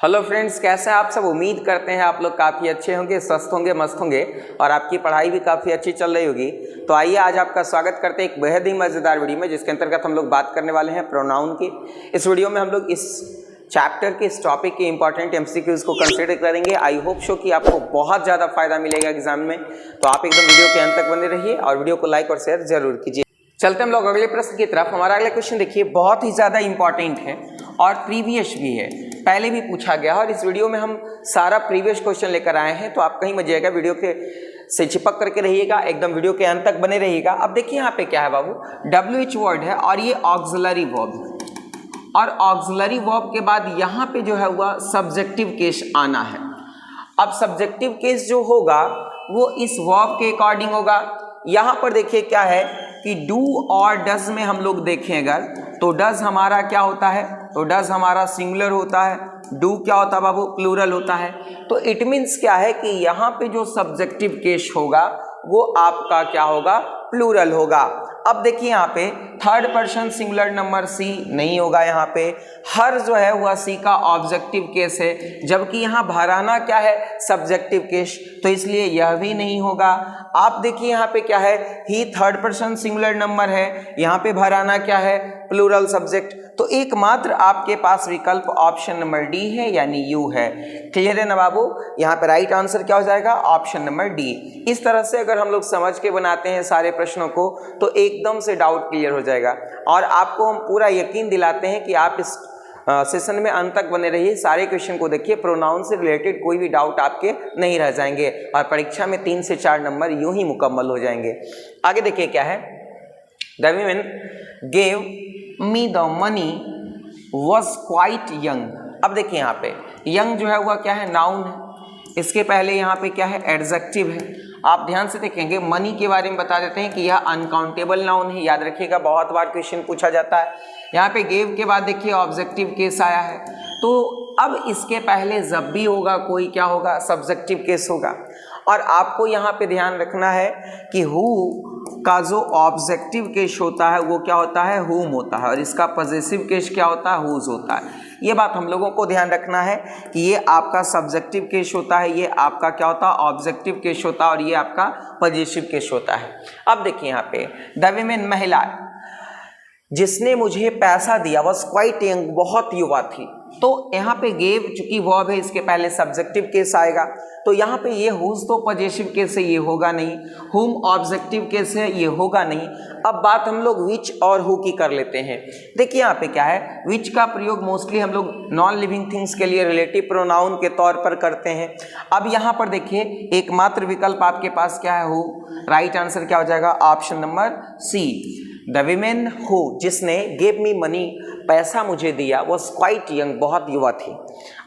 Hello friends, कैसे हैं आप सब। उम्मीद करते हैं आप लोग काफ़ी अच्छे होंगे, स्वस्थ होंगे, मस्त होंगे और आपकी पढ़ाई भी काफ़ी अच्छी चल रही होगी। तो आइए आज आपका स्वागत करते हैं एक बेहद ही मज़ेदार वीडियो में, जिसके अंतर्गत हम लोग बात करने वाले हैं प्रोनाउन की। इस वीडियो में हम लोग इस चैप्टर के इस टॉपिक के इंपॉर्टेंट एमसीक्यूज को कंसिडर करेंगे। आई होप शो कि आपको बहुत ज़्यादा फायदा मिलेगा एग्जाम में। तो आप एकदम वीडियो के अंत तक बने रहिए और वीडियो को लाइक और शेयर जरूर कीजिए। चलते हम लोग अगले प्रश्न की तरफ। हमारा अगला क्वेश्चन देखिए, बहुत ही ज़्यादा इंपॉर्टेंट है और प्रीवियस भी है, पहले भी पूछा गया और इस वीडियो में हम सारा प्रीवियस क्वेश्चन लेकर आए हैं। तो आप कहीं मत जाइएगा, वीडियो के से चिपक करके रहिएगा, एकदम वीडियो के अंत तक बने रहिएगा। अब देखिए यहाँ पे क्या है बाबू, WH वर्ड है और ये ऑक्सिलरी वर्ब है और ऑक्सिलरी वर्ब के बाद यहाँ पे जो है वह सब्जेक्टिव केस आना है। अब सब्जेक्टिव केस जो होगा वो इस वर्ब के अकॉर्डिंग होगा। यहाँ पर देखिए क्या है कि डू और डज में हम लोग देखें अगर तो डज हमारा क्या होता है, तो डज हमारा सिंगुलर होता है, डू क्या होता है बाबू, प्लूरल होता है। तो इट मीन्स क्या है कि यहाँ पे जो सब्जेक्टिव केस होगा वो आपका क्या होगा, प्लूरल होगा। अब देखिए यहाँ पे third person singular number C नहीं होगा, यहाँ पे हर जो है वह सी का ऑब्जेक्टिव केस है, जबकि यहाँ भराना क्या है, सब्जेक्टिव केस, तो इसलिए यह भी नहीं होगा। आप देखिए यहाँ पे क्या है, ही थर्ड पर्सन सिंगुलर नंबर है, यहाँ पे भराना क्या है, प्लूरल सब्जेक्ट। तो एकमात्र आपके पास विकल्प ऑप्शन नंबर डी है, यानी यू है। क्लियर है ना बाबू। यहाँ पे राइट आंसर क्या हो जाएगा, ऑप्शन नंबर डी। इस तरह से अगर हम लोग समझ के बनाते हैं सारे प्रश्नों को तो एकदम से डाउट क्लियर हो जाएगा और आपको हम पूरा यकीन दिलाते हैं कि आप इस सेशन में अंत तक बने रहिए, सारे क्वेश्चन को देखिए, प्रोनाउन से रिलेटेड कोई भी डाउट आपके नहीं रह जाएंगे और परीक्षा में 3 से 4 नंबर यूं ही मुकम्मल हो जाएंगे। आगे देखिए क्या है, the women gave me the money was quite young. अब देखिए यहाँ पे यंग जो है वह क्या है, नाउन है, इसके पहले यहाँ पे क्या है, एडजेक्टिव है। आप ध्यान से देखेंगे, मनी के बारे में बता देते हैं कि यह अनकाउंटेबल नाउन है, याद रखिएगा, बहुत बार क्वेश्चन पूछा जाता है। यहाँ पे गेव के बाद देखिए ऑब्जेक्टिव केस आया है, तो अब इसके पहले जब भी होगा कोई क्या होगा, सब्जेक्टिव केस होगा। और आपको यहाँ पे ध्यान रखना है कि हु का जो ऑब्जेक्टिव केस होता है वो क्या होता है, हुम होता है, और इसका पॉजेसिव केस क्या होता है, हुज होता है। ये बात हम लोगों को ध्यान रखना है कि ये आपका सब्जेक्टिव केस होता है, ये आपका क्या होता है, ऑब्जेक्टिव केस होता है, और ये आपका पॉजेसिव केस होता है। अब देखिए यहाँ पे द वीमेन, महिला जिसने मुझे पैसा दिया, वॉज क्वाइट यंग, बहुत युवा थी। तो यहाँ पे गेव चूंकि वर्ब है, इसके पहले सब्जेक्टिव केस आएगा, तो यहाँ पे ये हुज तो पॉजेसिव केस है, ये होगा नहीं, हुम ऑब्जेक्टिव केस है, ये होगा नहीं। अब बात हम लोग विच और हु की कर लेते हैं। देखिए यहाँ पे क्या है, विच का प्रयोग मोस्टली हम लोग नॉन लिविंग थिंग्स के लिए रिलेटिव प्रोनाउन के तौर पर करते हैं। अब यहाँ पर देखिए एकमात्र विकल्प आपके पास क्या है, हु। राइट आंसर क्या हो जाएगा, option number C. The women who, जिसने गेव मी मनी, पैसा मुझे दिया, वॉज क्वाइट यंग, बहुत युवा थी।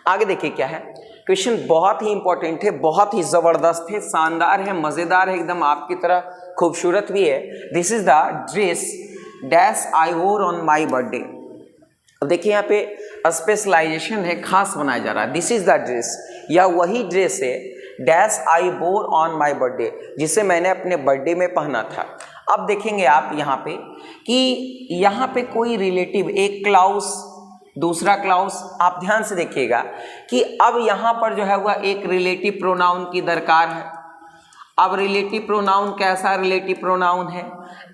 आगे देखिए क्या है, क्वेश्चन बहुत ही इंपॉर्टेंट है, बहुत ही जबरदस्त है, शानदार है, मजेदार है, एकदम आपकी तरह खूबसूरत भी है। This is the dress dash I वोर ऑन माई बर्थडे। अब देखिए यहाँ पे स्पेशलाइजेशन है, खास बनाया जा रहा है। दिस इज द ड्रेस, या वही ड्रेस है, डैश आई वोर ऑन माई बर्थडे, जिसे मैंने अपने बर्थडे में पहना था। अब देखेंगे आप यहाँ पे कि यहाँ पे कोई रिलेटिव, एक क्लाउस दूसरा क्लाउस, आप ध्यान से देखिएगा कि अब यहाँ पर जो है वह एक रिलेटिव प्रोनाउन की दरकार है। अब रिलेटिव प्रोनाउन कैसा रिलेटिव प्रोनाउन है,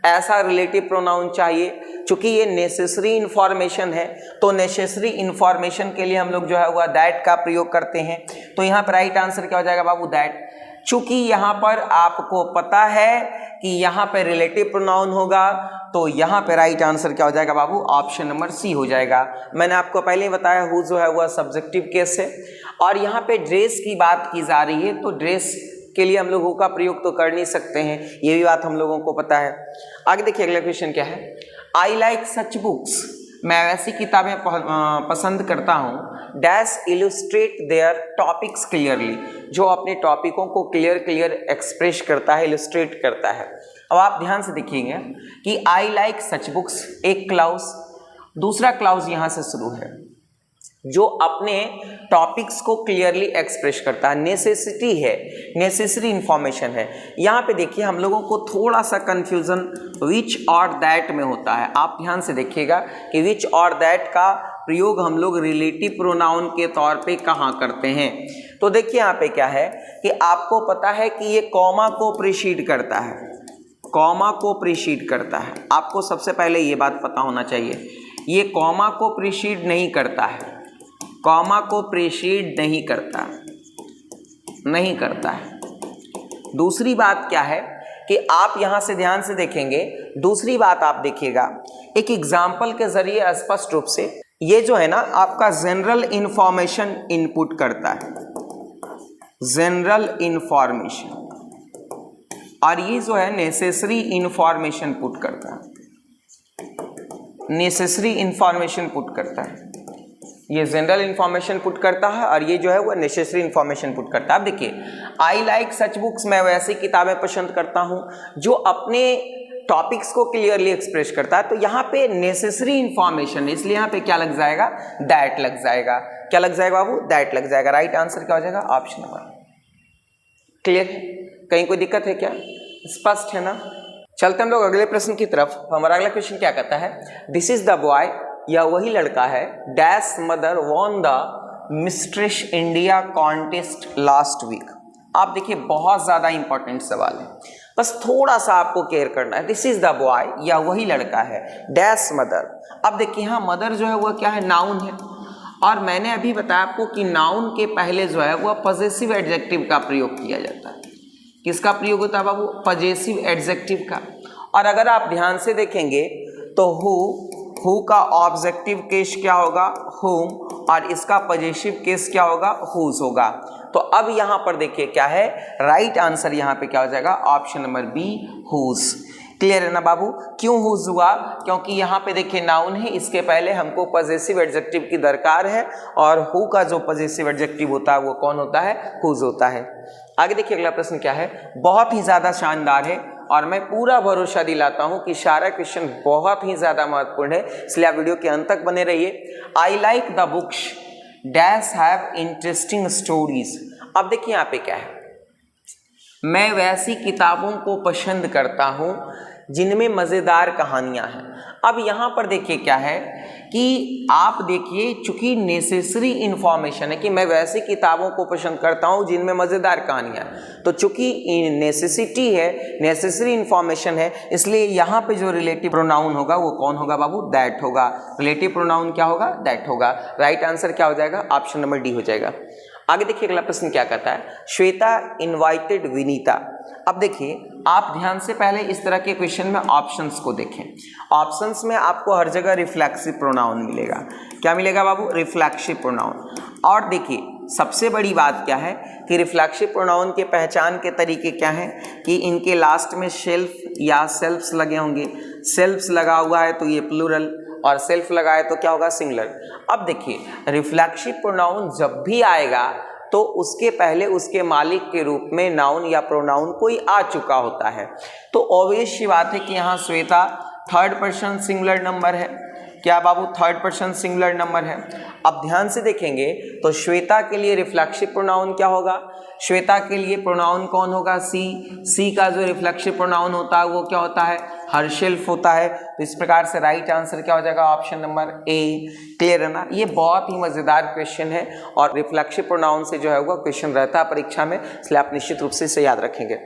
ऐसा रिलेटिव प्रोनाउन चाहिए। चूंकि ये नेसेसरी इंफॉर्मेशन है तो नेसेसरी इंफॉर्मेशन के लिए हम लोग जो है वह दैट का प्रयोग करते हैं। तो यहाँ पर राइट आंसर क्या हो जाएगा बाबू, दैट। चूंकि यहाँ पर आपको पता है कि यहाँ पे रिलेटिव प्रोनाउन होगा, तो यहाँ पे राइट आंसर क्या हो जाएगा बाबू, ऑप्शन नंबर सी हो जाएगा। मैंने आपको पहले ही बताया हु जो है वह सब्जेक्टिव केस है और यहाँ पे ड्रेस की बात की जा रही है, तो ड्रेस के लिए हम लोग हु का प्रयोग तो कर नहीं सकते हैं, ये भी बात हम लोगों को पता है। आगे देखिए अगला क्वेश्चन क्या है, आई लाइक सच बुक्स, मैं वैसी किताबें पसंद करता हूँ, dash illustrate their topics clearly, जो अपने टॉपिकों को क्लियर एक्सप्रेस करता है, इलस्ट्रेट करता है। अब आप ध्यान से देखिएगा कि आई लाइक सच बुक्स, एक क्लाउज, दूसरा क्लाउज यहाँ से शुरू है जो अपने टॉपिक्स को क्लियरली एक्सप्रेस करता है, नेसेसिटी है, नेसेसरी इंफॉर्मेशन है। यहाँ पे देखिए हम लोगों को थोड़ा सा कंफ्यूजन विच और दैट में होता है। आप ध्यान से देखिएगा कि विच और दैट का प्रयोग हम लोग रिलेटिव प्रोनाउन के तौर पे कहाँ करते हैं। तो देखिए यहाँ पे क्या है कि आपको पता है कि ये कॉमा को प्रीसीड करता है, कॉमा को प्रीसीड करता है। आपको सबसे पहले ये बात पता होना चाहिए, ये कॉमा को प्रीसीड नहीं करता है, कॉमा को प्रीसीड नहीं करता है। दूसरी बात क्या है कि आप यहां से ध्यान से देखेंगे, दूसरी बात आप देखिएगा एक एग्जाम्पल के जरिए स्पष्ट रूप से, ये जो है ना आपका जनरल इंफॉर्मेशन इनपुट करता है, जनरल इंफॉर्मेशन, और ये जो है नेसेसरी इंफॉर्मेशन पुट करता है, नेसेसरी इंफॉर्मेशन पुट करता है। ये जनरल इंफॉर्मेशन पुट करता है और ये जो है वो नेसेसरी इंफॉर्मेशन पुट करता है। अब देखिए, आई लाइक सच बुक्स, मैं वैसी किताबें पसंद करता हूँ जो अपने टॉपिक्स को क्लियरली एक्सप्रेस करता है। तो यहाँ पे नेसेसरी इंफॉर्मेशन, इसलिए यहाँ पे क्या लग जाएगा, दैट लग जाएगा। क्या लग जाएगा बाबू, दैट लग जाएगा। राइट आंसर क्या हो जाएगा, ऑप्शन नंबर। क्लियर है, कहीं कोई दिक्कत है क्या, स्पष्ट है ना। चलते हम लोग अगले प्रश्न की तरफ। हमारा अगला क्वेश्चन क्या कहता है, दिस इज द बॉय, यह वही लड़का है, dash mother won the mistress India contest last week. आप देखिए बहुत ज्यादा इंपॉर्टेंट सवाल है, बस थोड़ा सा आपको केयर करना है। दिस इज द बॉय, या वही लड़का है, डैश मदर। अब देखिए यहाँ मदर जो है वह क्या है, नाउन है, और मैंने अभी बताया आपको कि नाउन के पहले जो है वह पॉजेसिव एडजेक्टिव का प्रयोग किया जाता है। किसका प्रयोग होता है बाबू, पॉजेसिव एडजेक्टिव का। और अगर आप ध्यान से देखेंगे तो हु का ऑब्जेक्टिव केस क्या होगा, हुम, और इसका पॉजेसिव केस क्या होगा, हुज होगा। तो अब यहाँ पर देखिए क्या है, राइट आंसर यहाँ पे क्या हो जाएगा, option number B, whose. Clear है ना बाबू, क्यों हुज हुआ, क्योंकि यहाँ पे देखिए नाउन है, इसके पहले हमको पॉजेसिव एडजेक्टिव की दरकार है, और हु का जो पॉजेसिव एडजेक्टिव होता है वो कौन होता है, हुज होता है। आगे देखिए अगला प्रश्न क्या है, बहुत ही ज्यादा शानदार है, और मैं पूरा भरोसा दिलाता हूं कि सारा क्वेश्चन बहुत ही ज्यादा महत्वपूर्ण है, इसलिए आप वीडियो के अंत तक बने रहिए। I like the books dash have interesting stories. अब देखिए यहाँ पे क्या है, मैं वैसी किताबों को पसंद करता हूं जिनमें मजेदार कहानियां हैं। अब यहाँ पर देखिए क्या है कि आप देखिए, चूंकि नेसेसरी इंफॉर्मेशन है कि मैं वैसी किताबों को पसंद करता हूं जिनमें मजेदार कहानियां हैं, तो चूंकि नेसेसिटी है, नेसेसरी इंफॉर्मेशन है, इसलिए यहाँ पे जो रिलेटिव प्रोनाउन होगा वो कौन होगा बाबू, दैट होगा। रिलेटिव प्रोनाउन क्या होगा, दैट होगा। राइट आंसर क्या हो जाएगा, ऑप्शन नंबर डी हो जाएगा। आगे देखिए अगला प्रश्न क्या कहता है, श्वेता इनवाइटेड विनीता। अब देखिए आप ध्यान से पहले इस तरह के क्वेश्चन में ऑप्शंस को देखें। ऑप्शंस में आपको हर जगह रिफ्लेक्सिव प्रोनाउन मिलेगा। क्या मिलेगा बाबू, रिफ्लेक्सिव प्रोनाउन। और देखिए सबसे बड़ी बात क्या है कि रिफ्लेक्सिव प्रोनाउन के पहचान के तरीके क्या हैं कि इनके लास्ट में शेल्फ या सेल्फ्स लगे होंगे। सेल्फ्स लगा हुआ है तो ये प्लूरल, और सेल्फ लगा है तो क्या होगा, सिंगुलर। अब देखिए रिफ्लेक्सिव प्रोनाउन जब भी आएगा तो उसके पहले उसके मालिक के रूप में नाउन या प्रोनाउन कोई आ चुका होता है। तो ऑब्वियस सी बात है कि यहाँ Shweta third person singular number है। क्या बाबू, थर्ड पर्सन सिंगुलर नंबर है। अब ध्यान से देखेंगे तो श्वेता के लिए रिफ्लेक्सिव प्रोनाउन क्या होगा, श्वेता के लिए प्रोनाउन कौन होगा, सी। सी का जो रिफ्लेक्सिव प्रोनाउन होता है वो क्या होता है, हरशेल्फ होता है। तो इस प्रकार से राइट आंसर क्या हो जाएगा, ऑप्शन नंबर ए। क्लियर है ना, ये बहुत ही मजेदार क्वेश्चन है, और रिफ्लेक्सिव प्रोनाउन से जो है वो क्वेश्चन रहता है परीक्षा में, इसलिए आप निश्चित रूप से इसे याद रखेंगे।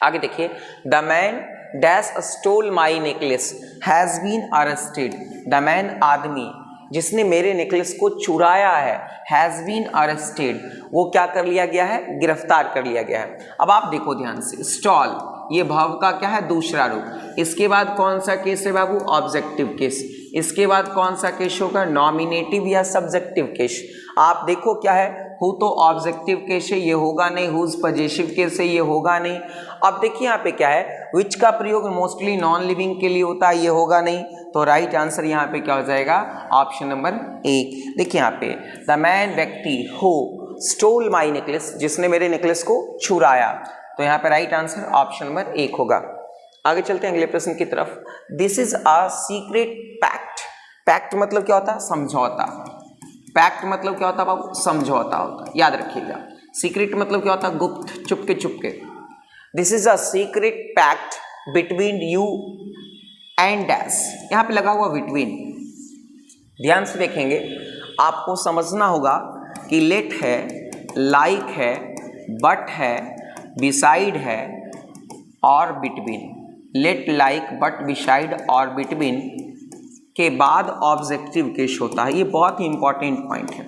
आगे देखिए, the man dash stole my necklace has been arrested. The man आदमी जिसने मेरे नेकलेस को चुराया है, हैज बीन अरेस्टेड, वो क्या कर लिया गया है, गिरफ्तार कर लिया गया है। अब आप देखो ध्यान से, स्टॉल ये भाव का क्या है, दूसरा रूप। इसके बाद कौन सा केस है बाबू, ऑब्जेक्टिव केस। इसके बाद कौन सा केस होगा, नॉमिनेटिव या सब्जेक्टिव केस। आप देखो क्या है, हु तो ऑब्जेक्टिव केस है, ये होगा नहीं। हुज पॉजेसिव केस है, ये होगा नहीं। अब देखिए यहाँ पे क्या है, विच का प्रयोग मोस्टली नॉन लिविंग के लिए होता है, ये होगा नहीं। तो राइट आंसर यहाँ पे क्या हो जाएगा, ऑप्शन नंबर ए। देखिए यहाँ पे, द मैन व्यक्ति हु स्टोल माई नेकलेस, जिसने मेरे नेकलेस को चुराया, तो यहाँ पे राइट आंसर ऑप्शन नंबर 1 होगा। आगे चलते हैं अगले प्रश्न की तरफ। This is a secret pact. Pact मतलब क्या होता है, समझौता। पैक्ट मतलब क्या होता है बाबू, समझौता होता है, याद रखिएगा। सीक्रेट मतलब क्या होता है, गुप्त, चुपके चुपके। This is a secret pact between you and dash, यहाँ पे लगा हुआ बिटवीन। ध्यान से देखेंगे, आपको समझना होगा कि लेट है, लाइक है, बट है, बिसाइड है और between. Let, like, but, beside और बिटवीन के बाद ऑब्जेक्टिव केस होता है। ये बहुत ही इंपॉर्टेंट पॉइंट है,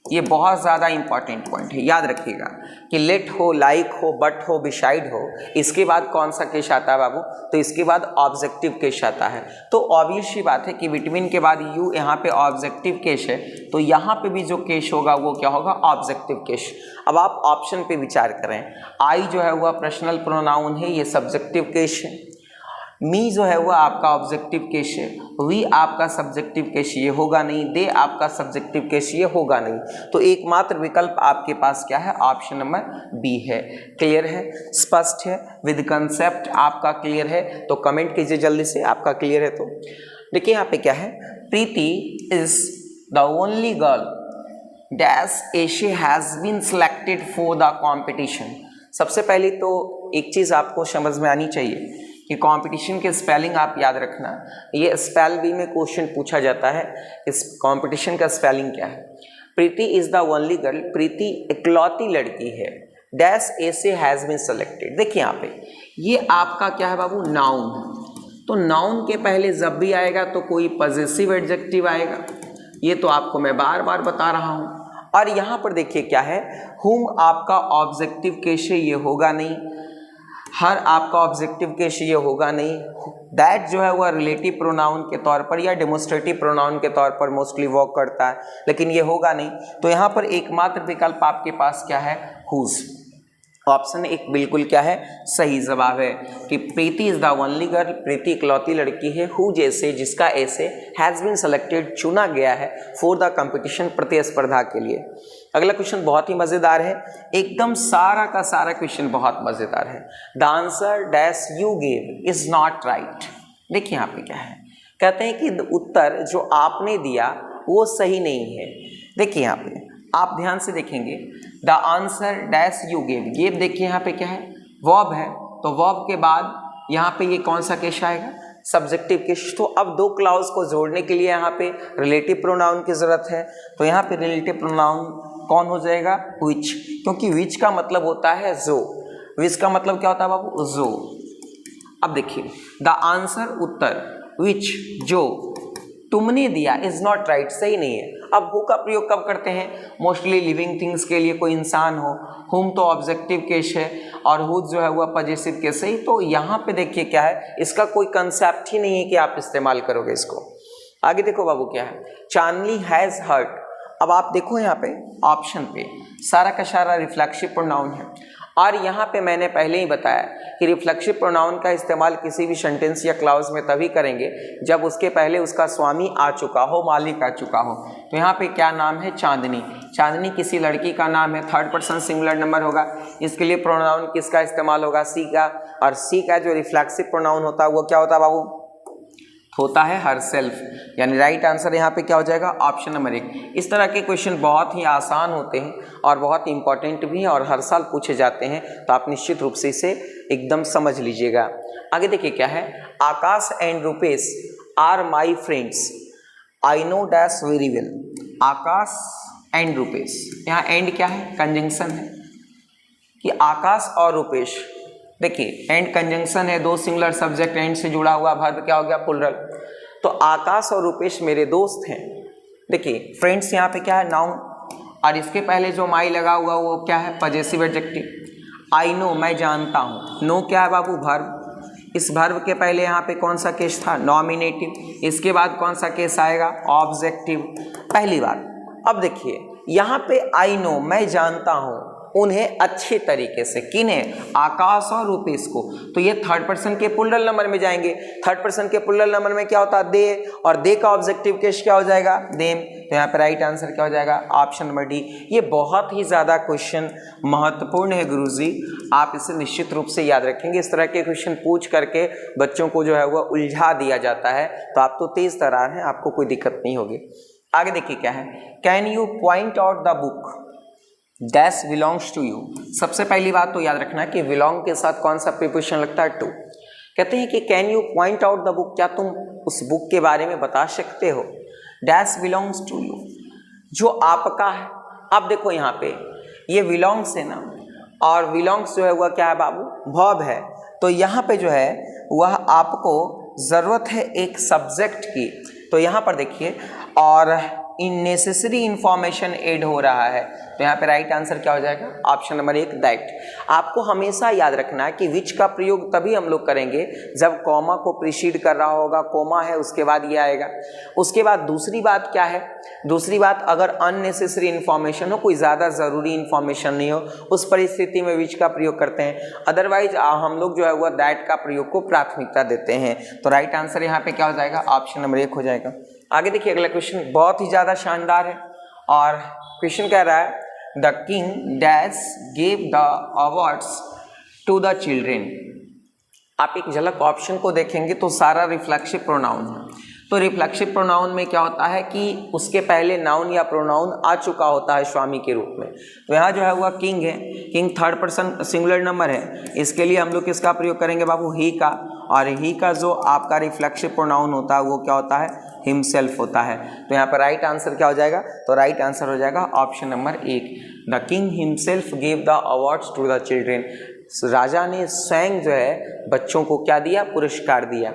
ये बहुत ज़्यादा इंपॉर्टेंट पॉइंट है, याद रखिएगा कि लेट हो, लाइक हो, बट हो, बिसाइड हो, इसके बाद कौन सा केस आता है बाबू? तो इसके बाद ऑब्जेक्टिव केस आता है। तो ऑब्वियस सी बात है कि बिटवीन के बाद यू यहाँ पे ऑब्जेक्टिव केस है, तो यहाँ पे भी जो केस होगा वो क्या होगा? Objective case. अब आप ऑप्शन पे विचार करें। आई जो है वह पर्सनल प्रोनाउन है, ये सब्जेक्टिव केस है। मी जो है वह आपका ऑब्जेक्टिव केस है। वी आपका सब्जेक्टिव केस, ये होगा नहीं। दे आपका सब्जेक्टिव केस, ये होगा नहीं। तो एकमात्र विकल्प आपके पास क्या है? ऑप्शन नंबर बी है। क्लियर है? स्पष्ट है? विद कंसेप्ट आपका क्लियर है? तो कमेंट कीजिए जल्दी से, आपका क्लियर है तो। देखिए यहाँ पे क्या है, Preeti is the only girl dash एशी has been selected for the competition. सबसे पहले तो एक चीज़ आपको समझ में आनी चाहिए कि कंपटीशन के स्पेलिंग आप याद रखना। ये स्पेल बी में क्वेश्चन पूछा जाता है, इस कंपटीशन का स्पेलिंग क्या है? Preeti is the only girl, प्रीति इकलौती लड़की है, डैश ए से हैज बीन सेलेक्टेड। देखिए यहाँ पे ये आपका क्या है बाबू? नाउन। तो नाउन के पहले जब भी आएगा तो कोई पॉजेसिव एडजेक्टिव आएगा, ये तो आपको मैं बार बार बता रहा हूँ। और यहाँ पर देखिए क्या है, हुम आपका ऑब्जेक्टिव केस है, ये होगा नहीं। हर आपका ऑब्जेक्टिव केस, ये होगा नहीं। दैट जो है वह रिलेटिव प्रोनाउन के तौर पर या डेमोस्ट्रेटिव प्रोनाउन के तौर पर मोस्टली वर्क करता है, लेकिन ये होगा नहीं। तो यहाँ पर एकमात्र विकल्प आपके पास क्या है? हुज। ऑप्शन एक बिल्कुल क्या है? सही जवाब है कि प्रीति इज द ओनली गर्ल, प्रीति इकलौती लड़की है, हु जैसे जिसका ऐसे हैज बीन सेलेक्टेड चुना गया है फॉर द कंपटीशन प्रतिस्पर्धा के लिए। अगला क्वेश्चन बहुत ही मजेदार है, एकदम सारा का सारा क्वेश्चन बहुत मजेदार है। The answer dash you gave is not right. देखिए यहाँ पे क्या है, कहते हैं कि उत्तर जो आपने दिया वो सही नहीं है। देखिए यहाँ पे आप ध्यान से देखेंगे, the answer dash you gave, gave देखिए यहाँ पे क्या है? वर्ब है, तो वर्ब के बाद यहाँ पे ये कौन सा केस आएगा? Subjective case. तो अब दो क्लाउज को जोड़ने के लिए यहाँ पे रिलेटिव प्रोनाउन की जरूरत है, तो यहाँ पे रिलेटिव प्रोनाउन कौन हो जाएगा? विच, क्योंकि विच का मतलब होता है जो। विच का मतलब क्या होता है बाबू? जो। अब देखिए द आंसर उत्तर, विच जो तुमने दिया इज नॉट राइट, सही नहीं है। अब हु का प्रयोग कब करते हैं? मोस्टली लिविंग थिंग्स के लिए, कोई इंसान हो। हुम तो ऑब्जेक्टिव केस है और हु जो है वह पॉजेसिव केस है। तो यहाँ पे देखिए क्या है, इसका कोई कंसेप्ट ही नहीं है कि आप इस्तेमाल करोगे इसको। आगे देखो बाबू क्या है, चांदनी हैज हर्ट। अब आप देखो यहाँ पे ऑप्शन पे सारा का सारा रिफ्लेक्सिव प्रोनाउन है, और यहाँ पे मैंने पहले ही बताया कि रिफ्लेक्सिव प्रोनाउन का इस्तेमाल किसी भी सेंटेंस या क्लाउज में तभी करेंगे जब उसके पहले उसका स्वामी आ चुका हो, मालिक आ चुका हो। तो यहाँ पे क्या नाम है? चांदनी। चांदनी किसी लड़की का नाम है, थर्ड पर्सन सिंगुलर नंबर होगा। इसके लिए प्रोनाउन किसका इस्तेमाल होगा? सी का। और सी का जो रिफ्लेक्सिव प्रोनाउन होता है वो क्या होता है बाबू? होता है हरसेल्फ। यानी राइट आंसर यहाँ पे क्या हो जाएगा? Option number 1। इस तरह के क्वेश्चन बहुत ही आसान होते हैं और बहुत इंपॉर्टेंट भी हैं और हर साल पूछे जाते हैं, तो आप निश्चित रूप से इसे एकदम समझ लीजिएगा। आगे देखिए क्या है, Akash and Rupesh are my friends, I know dash very well. Akash and Rupesh, यहाँ एंड क्या है? कंजंक्शन है कि आकाश और रुपेश। देखिए एंड कंजंक्शन है, दो सिंगुलर सब्जेक्ट एंड से जुड़ा हुआ, वर्ब क्या हो गया? प्लुरल। तो आकाश और रुपेश मेरे दोस्त हैं। देखिए फ्रेंड्स यहाँ पे क्या है? नाउन, और इसके पहले जो माई लगा हुआ वो क्या है? Possessive adjective. आई नो, मैं जानता हूँ। नो क्या है बाबू? वर्ब। इस वर्ब के पहले यहाँ पे कौन सा केस था? नॉमिनेटिव। इसके बाद कौन सा केस आएगा? ऑब्जेक्टिव। पहली बात। अब देखिए यहाँ पे आई नो, मैं जानता हूँ उन्हें अच्छे तरीके से, किन्हें? आकाश और रुपेश को। तो ये थर्ड पर्सन के प्लुरल नंबर में जाएंगे। थर्ड पर्सन के प्लुरल नंबर में क्या होता है? दे, और दे का ऑब्जेक्टिव केस क्या हो जाएगा? देम। तो यहाँ पे राइट आंसर क्या हो जाएगा? Option number D. ये बहुत ही ज़्यादा क्वेश्चन महत्वपूर्ण है गुरुजी, आप इसे निश्चित रूप से याद रखेंगे। इस तरह के क्वेश्चन पूछ करके बच्चों को जो है वह उलझा दिया जाता है, तो आप तो तेज तरार हैं, आपको कोई दिक्कत नहीं होगी। आगे देखिए क्या है, can you point out the book dash belongs to you. सबसे पहली बात तो याद रखना कि बिलोंग के साथ कौन सा प्रीपोजिशन लगता है? टू। कहते हैं कि can you point out the book, क्या तुम उस बुक के बारे में बता सकते हो। डैश बिलोंग्स टू यू, जो आपका है। अब देखो यहाँ पे ये बिलोंग्स है ना, और बिलोंग्स जो है वह क्या है बाबू, वर्ब है। तो यहाँ पे जो है वह आपको ज़रूरत है एक सब्जेक्ट की। तो यहाँ पर देखिए, और इन नेसेसरी इंफॉर्मेशन ऐड हो रहा है, तो यहाँ पे राइट आंसर क्या हो जाएगा, ऑप्शन नंबर 1 दैट। आपको हमेशा याद रखना है कि विच का प्रयोग तभी हम लोग करेंगे जब कॉमा को प्रीसीड कर रहा होगा, कॉमा है उसके बाद ये आएगा। उसके बाद दूसरी बात क्या है, दूसरी बात अगर अननेसेसरी इंफॉर्मेशन हो, कोई ज़्यादा ज़रूरी इंफॉर्मेशन नहीं हो, उस परिस्थिति में विच का प्रयोग करते हैं। अदरवाइज हम लोग जो है वह दैट का प्रयोग को प्राथमिकता देते हैं। तो राइट आंसर यहाँ पे क्या हो जाएगा, ऑप्शन नंबर 1 हो जाएगा। आगे देखिए अगला क्वेश्चन बहुत ही ज़्यादा शानदार है, और क्वेश्चन कह रहा है the king dash gave the awards to the children. आप एक झलक ऑप्शन को देखेंगे तो सारा रिफ्लेक्सिव प्रोनाउन है। तो रिफ्लेक्सिव प्रोनाउन में क्या होता है कि उसके पहले नाउन या प्रोनाउन आ चुका होता है स्वामी के रूप में। तो यहाँ जो है वह किंग है, king third person singular number है, इसके लिए हम लोग किसका प्रयोग करेंगे बाबू, ही का। और ही का जो आपका रिफ्लेक्सिव प्रोनाउन होता है वो क्या होता है, हिमसेल्फ होता है। तो यहाँ पर राइट आंसर क्या हो जाएगा, तो राइट आंसर हो जाएगा option number 1, the king himself give the awards to the children. राजा ने स्वयं जो है बच्चों को क्या दिया, पुरस्कार दिया।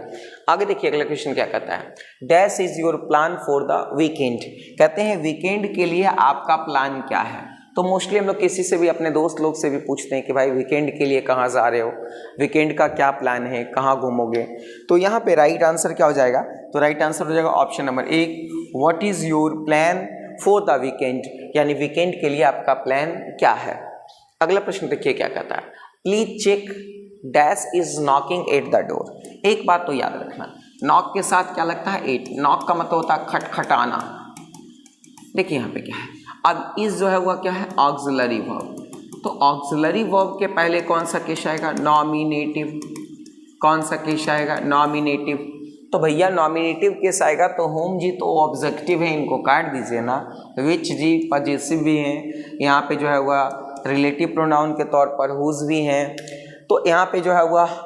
आगे देखिए अगला क्वेश्चन क्या कहता है, dash is your plan for the weekend. कहते हैं वीकेंड के लिए आपका प्लान क्या है। तो मोस्टली हम लोग किसी से भी, अपने दोस्त लोग से भी पूछते हैं कि भाई वीकेंड के लिए कहाँ जा रहे हो, वीकेंड का क्या प्लान है, कहाँ घूमोगे। तो यहाँ पे राइट आंसर क्या हो जाएगा, तो राइट आंसर हो जाएगा option number 1, what is your plan for the weekend, यानी वीकेंड के लिए आपका प्लान क्या है। अगला प्रश्न देखिए क्या कहता है, please check dash is knocking at the door. एक बात तो याद रखना, नॉक के साथ क्या लगता है, एट। नॉक का मतलब होता है खटखटाना। देखिए यहाँ पे क्या है, अब इस जो है वह क्या है, ऑक्सिलरी वर्ब। तो ऑक्सिलरी वर्ब के पहले कौन सा केस आएगा, नॉमिनेटिव। कौन सा केस आएगा, नॉमिनेटिव। तो भैया नॉमिनेटिव केस आएगा तो होम जी तो ऑब्जेक्टिव है, इनको काट दीजिए ना। विच जी पजेसिव भी हैं, यहाँ पे जो है वह रिलेटिव प्रोनाउन के तौर पर हुज भी हैं। तो यहाँ पे जो है वह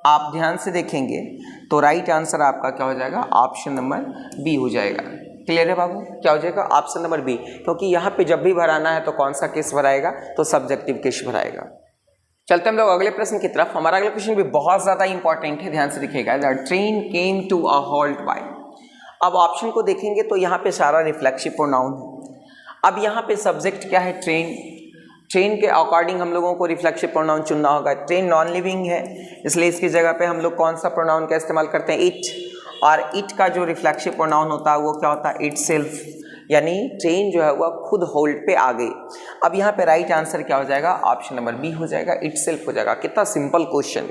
आप ध्यान से देखेंगे तो राइट आंसर आपका क्या हो जाएगा, ऑप्शन नंबर बी हो जाएगा। क्लियर है बाबू, क्या हो जाएगा, ऑप्शन नंबर बी, क्योंकि यहाँ पे जब भी भराना है तो कौन सा केस भराएगा, तो सब्जेक्टिव केस भराएगा। चलते हम लोग अगले प्रश्न की तरफ। हमारा अगला क्वेश्चन भी बहुत ज़्यादा इंपॉर्टेंट है, ध्यान से देखिएगा। The train came to a halt by. अब ऑप्शन को देखेंगे तो यहाँ पे सारा रिफ्लेक्सिव प्रोनाउन है। अब यहाँ पे सब्जेक्ट क्या है, ट्रेन। ट्रेन के अकॉर्डिंग हम लोगों को रिफ्लेक्सिव प्रोनाउन चुनना होगा। ट्रेन नॉन लिविंग है, इसलिए इसकी जगह पे हम लोग कौन सा प्रोनाउन का इस्तेमाल करते हैं, इट। और इट का जो रिफ्लेक्सिव प्रोनाउन होता है वो क्या होता है, इटसेल्फ, यानी ट्रेन जो है वह खुद होल्ड पे आ गई। अब यहाँ पे राइट आंसर क्या हो जाएगा, ऑप्शन नंबर बी हो जाएगा, इटसेल्फ हो जाएगा। कितना सिंपल क्वेश्चन।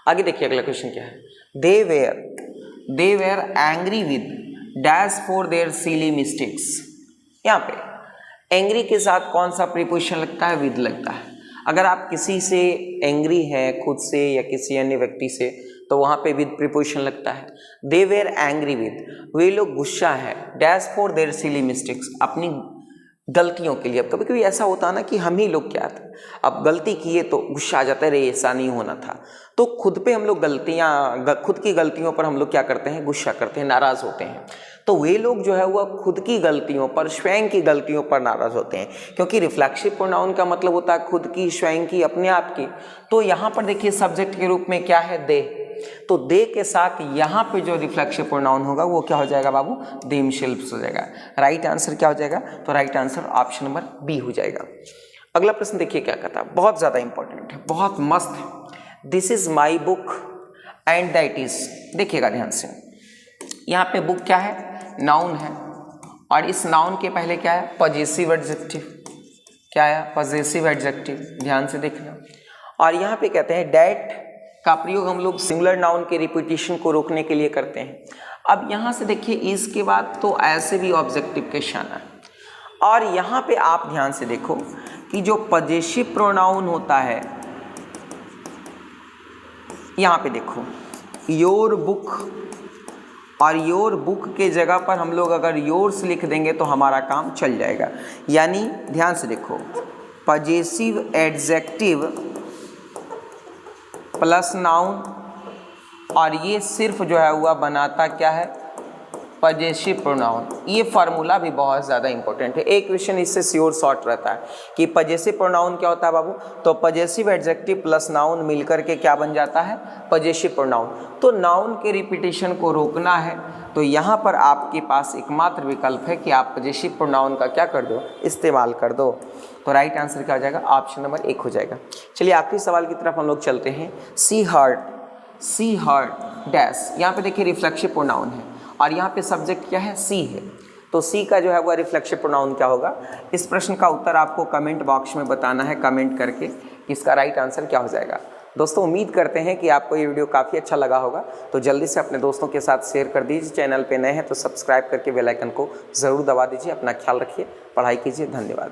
आगे देखिए अगला क्वेश्चन क्या है, they were angry with dash for their silly mistakes. यहाँ पे एंग्री के साथ कौन सा प्रीपोजिशन लगता है, विद लगता है। अगर आप किसी से एंग्री हैं, खुद से या किसी अन्य व्यक्ति से, तो वहाँ पे विद प्रीपोजिशन लगता है। दे वेर एंग्री विद, वे लोग गुस्सा है, dash for their silly mistakes, अपनी गलतियों के लिए। अब कभी कभी ऐसा होता है ना कि हम ही लोग क्या थे, अब गलती किए तो गुस्सा आ जाता है, रे ऐसा नहीं होना था। तो खुद पे हम लोग गलतियाँ, खुद की गलतियों पर हम लोग क्या करते हैं, गुस्सा करते हैं, नाराज़ होते हैं। तो वे लोग जो है वह खुद की गलतियों पर, स्वयं की गलतियों पर नाराज़ होते हैं, क्योंकि रिफ्लेक्सिव प्रोनाउन का मतलब होता है खुद की, स्वयं की, अपने आप की। तो यहाँ पर देखिए सब्जेक्ट के रूप में क्या है, दे। तो दे के साथ यहाँ पे जो रिफ्लेक्सिव प्रोनाउन होगा वो क्या हो जाएगा बाबू, देमसेल्व्स हो जाएगा। राइट आंसर क्या हो जाएगा, तो right answer option number B हो जाएगा। अगला प्रश्न देखिए क्या कहता है, बहुत ज़्यादा इंपॉर्टेंट है, बहुत मस्त है। This is my book and that is. देखिएगा ध्यान से, यहाँ पे बुक क्या है, नाउन है, और इस नाउन के पहले क्या है, पजेसिव एडजेक्टिव। क्या है, पजेसिव एडजेक्टिव, ध्यान से देखना। और यहाँ पे कहते हैं डैट का प्रयोग हम लोग सिंगुलर नाउन के रिपीटिशन को रोकने के लिए करते हैं। अब यहाँ से देखिए इसके बाद तो ऐसे भी ऑब्जेक्टिव के शाना है। और यहाँ पे आप ध्यान से देखो कि जो पजेसिव प्रोनाउन होता है, यहाँ पे देखो योर बुक, और योर बुक के जगह पर हम लोग अगर योर्स लिख देंगे तो हमारा काम चल जाएगा। यानी ध्यान से देखो, पजेसिव एडजेक्टिव प्लस नाउन और ये सिर्फ जो है हुआ बनाता क्या है, पजेसिव प्रोनाउन। ये फार्मूला भी बहुत ज़्यादा इंपॉर्टेंट है, एक क्वेश्चन इससे श्योर शॉर्ट रहता है कि पजेसिव प्रोनाउन क्या होता है बाबू, तो पजेसिव एडजेक्टिव प्लस नाउन मिलकर के क्या बन जाता है, पजेसिव प्रोनाउन। तो नाउन के रिपीटिशन को रोकना है तो यहाँ पर आपके पास एकमात्र विकल्प है कि आप पजेसिव प्रोनाउन का क्या कर दो, इस्तेमाल कर दो। तो राइट आंसर क्या हो जाएगा, ऑप्शन नंबर 1 हो जाएगा। चलिए आखिरी सवाल की तरफ हम लोग चलते हैं। सी हर्ड डैश, यहाँ पे देखिए रिफ्लेक्सिव प्रोनाउन है और यहाँ पे सब्जेक्ट क्या है, सी है। तो सी का जो है वो रिफ्लेक्सिव प्रोनाउन क्या होगा, इस प्रश्न का उत्तर आपको कमेंट बॉक्स में बताना है, कमेंट करके इसका राइट आंसर क्या हो जाएगा। दोस्तों उम्मीद करते हैं कि आपको ये वीडियो काफ़ी अच्छा लगा होगा, तो जल्दी से अपने दोस्तों के साथ शेयर कर दीजिए। चैनल पे नए हैं तो सब्सक्राइब करके बेल आइकन को ज़रूर दबा दीजिए। अपना ख्याल रखिए, पढ़ाई कीजिए, धन्यवाद।